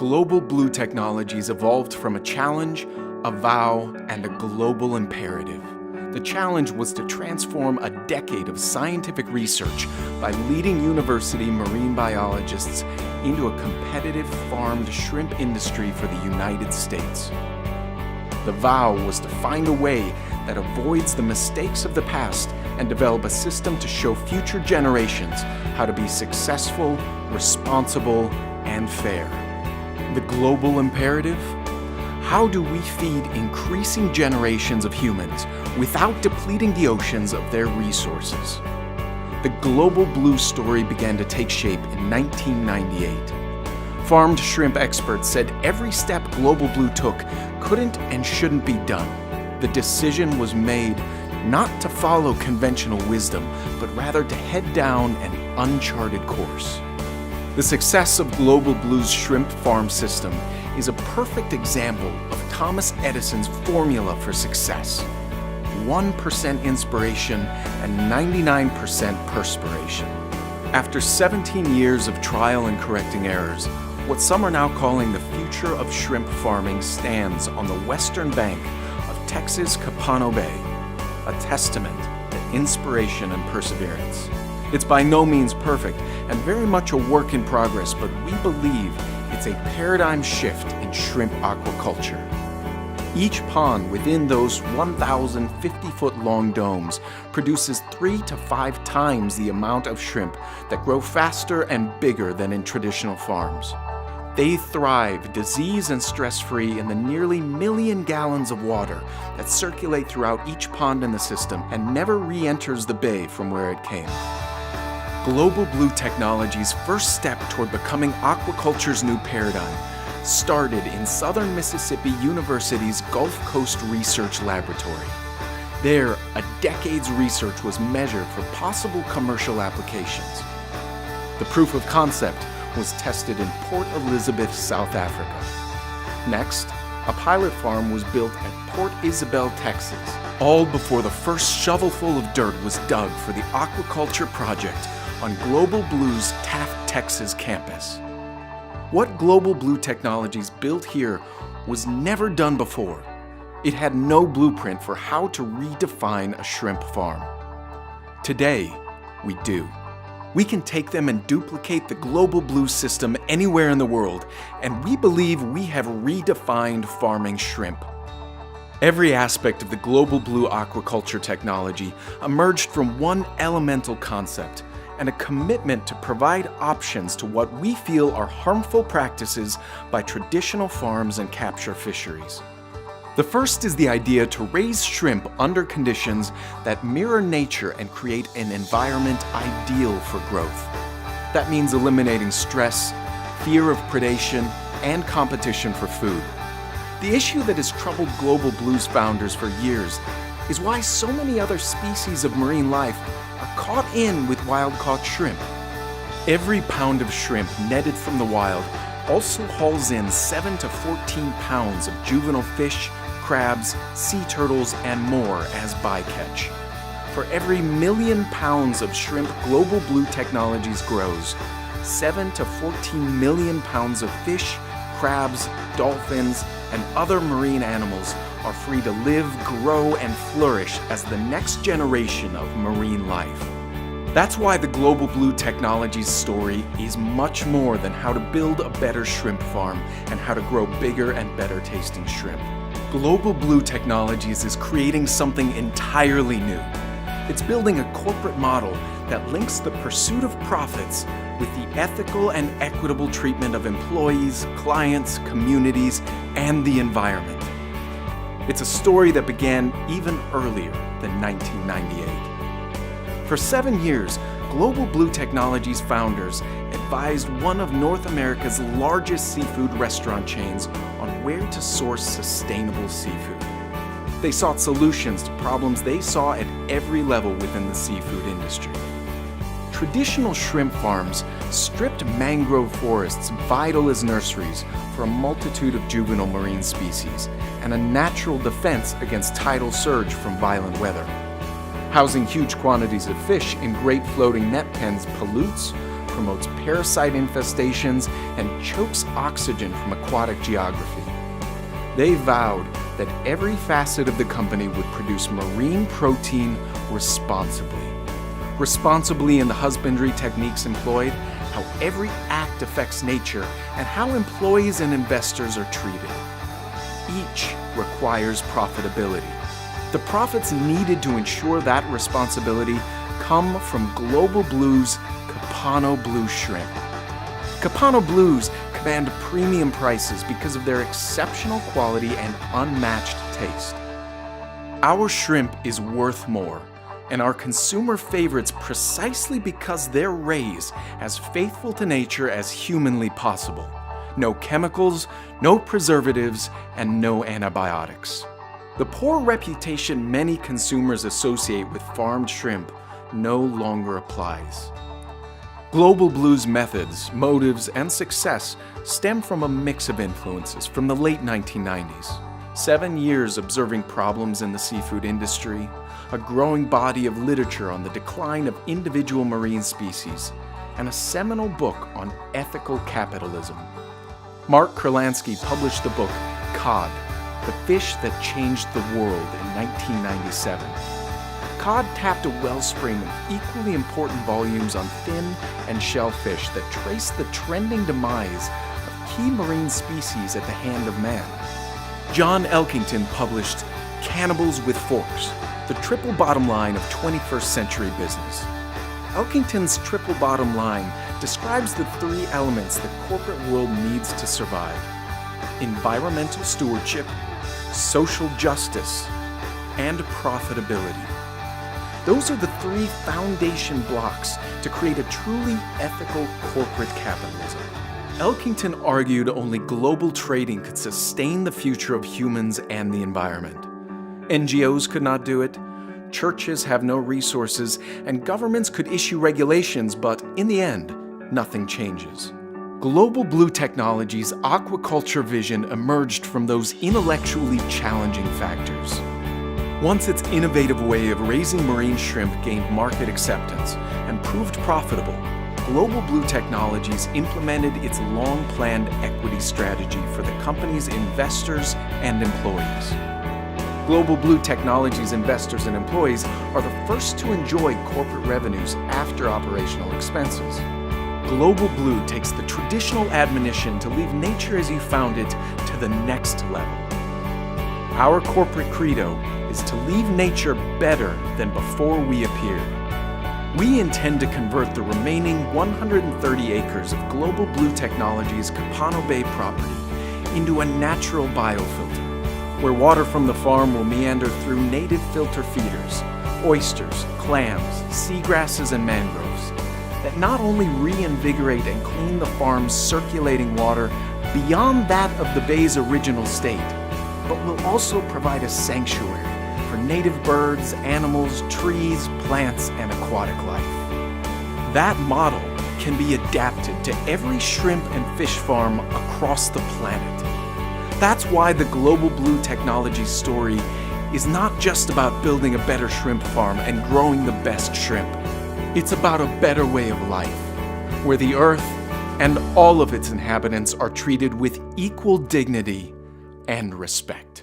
Global Blue Technologies evolved from a challenge, a vow, and a global imperative. The challenge was to transform a decade of scientific research by leading university marine biologists into a competitive farmed shrimp industry for the United States. The vow was to find a way that avoids the mistakes of the past and develop a system to show future generations how to be successful, responsible, and fair. The global imperative? How do we feed increasing generations of humans without depleting the oceans of their resources? The Global Blue story began to take shape in 1998. Farmed shrimp experts said every step Global Blue took couldn't and shouldn't be done. The decision was made not to follow conventional wisdom, but rather to head down an uncharted course. The success of Global Blue's shrimp farm system is a perfect example of Thomas Edison's formula for success: 1% inspiration and 99% perspiration. After 17 years of trial and correcting errors, what some are now calling the future of shrimp farming stands on the western bank of Texas' Capano Bay, a testament to inspiration and perseverance. It's by no means perfect and very much a work in progress, but we believe it's a paradigm shift in shrimp aquaculture. Each pond within those 1,050-foot-long domes produces 3 to 5 times the amount of shrimp that grow faster and bigger than in traditional farms. They thrive disease and stress-free in the nearly 1 million gallons of water that circulate throughout each pond in the system and never re-enters the bay from where it came. Global Blue Technologies' first step toward becoming aquaculture's new paradigm started in Southern Mississippi University's Gulf Coast Research Laboratory. There, a decade's research was measured for possible commercial applications. The proof of concept was tested in Port Elizabeth, South Africa. Next, a pilot farm was built at Port Isabel, Texas, all before the first shovelful of dirt was dug for the aquaculture project on Global Blue's Taft, Texas campus. What Global Blue Technologies built here was never done before. It had no blueprint for how to redefine a shrimp farm. Today, we do. We can take them and duplicate the Global Blue system anywhere in the world, and we believe we have redefined farming shrimp. Every aspect of the Global Blue aquaculture technology emerged from one elemental concept and a commitment to provide options to what we feel are harmful practices by traditional farms and capture fisheries. The first is the idea to raise shrimp under conditions that mirror nature and create an environment ideal for growth. That means eliminating stress, fear of predation, and competition for food. The issue that has troubled Global Blue's founders for years is why so many other species of marine life are caught in with wild-caught shrimp. Every pound of shrimp netted from the wild also hauls in 7 to 14 pounds of juvenile fish, crabs, sea turtles, and more as bycatch. For every 1 million pounds of shrimp Global Blue Technologies grows, 7 to 14 million pounds of fish, crabs, dolphins, and other marine animals are free to live, grow, and flourish as the next generation of marine life. That's why the Global Blue Technologies story is much more than how to build a better shrimp farm and how to grow bigger and better tasting shrimp. Global Blue Technologies is creating something entirely new. It's building a corporate model that links the pursuit of profits with the ethical and equitable treatment of employees, clients, communities, and the environment. It's a story that began even earlier than 1998. For 7 years, Global Blue Technologies founders advised one of North America's largest seafood restaurant chains on where to source sustainable seafood. They sought solutions to problems they saw at every level within the seafood industry. Traditional shrimp farms stripped mangrove forests vital as nurseries for a multitude of juvenile marine species and a natural defense against tidal surge from violent weather. Housing huge quantities of fish in great floating net pens pollutes, promotes parasite infestations and chokes oxygen from aquatic geography. They vowed that every facet of the company would produce marine protein responsibly. Responsibly in the husbandry techniques employed, how every act affects nature, and how employees and investors are treated. Each requires profitability. The profits needed to ensure that responsibility come from Global Blue's Capano Blue shrimp. Capano Blues command premium prices because of their exceptional quality and unmatched taste. Our shrimp is worth more, and our consumer favorites precisely because they're raised as faithful to nature as humanly possible. No chemicals, no preservatives, and no antibiotics. The poor reputation many consumers associate with farmed shrimp no longer applies. Global Blue's methods, motives, and success stem from a mix of influences from the late 1990s. 7 years observing problems in the seafood industry, a growing body of literature on the decline of individual marine species, and a seminal book on ethical capitalism. Mark Kurlansky published the book Cod, the Fish That Changed the World in 1997. Cod tapped a wellspring of equally important volumes on fin and shellfish that trace the trending demise of key marine species at the hand of man. John Elkington published Cannibals with Forks, the triple bottom line of 21st century business. Elkington's triple bottom line describes the three elements the corporate world needs to survive: environmental stewardship, social justice, and profitability. Those are the three foundation blocks to create a truly ethical corporate capitalism. Elkington argued only global trading could sustain the future of humans and the environment. NGOs could not do it, churches have no resources, and governments could issue regulations, but in the end, nothing changes. Global Blue Technologies' aquaculture vision emerged from those intellectually challenging factors. Once its innovative way of raising marine shrimp gained market acceptance and proved profitable, Global Blue Technologies implemented its long-planned equity strategy for the company's investors and employees. Global Blue Technologies investors and employees are the first to enjoy corporate revenues after operational expenses. Global Blue takes the traditional admonition to leave nature as you found it to the next level. Our corporate credo is to leave nature better than before we appeared. We intend to convert the remaining 130 acres of Global Blue Technologies' Capano Bay property into a natural biofilter, where water from the farm will meander through native filter feeders, oysters, clams, seagrasses, and mangroves that not only reinvigorate and clean the farm's circulating water beyond that of the bay's original state, but will also provide a sanctuary for native birds, animals, trees, plants, and aquatic life. That model can be adapted to every shrimp and fish farm across the planet. That's why the Global Blue Technologies story is not just about building a better shrimp farm and growing the best shrimp. It's about a better way of life, where the earth and all of its inhabitants are treated with equal dignity and respect.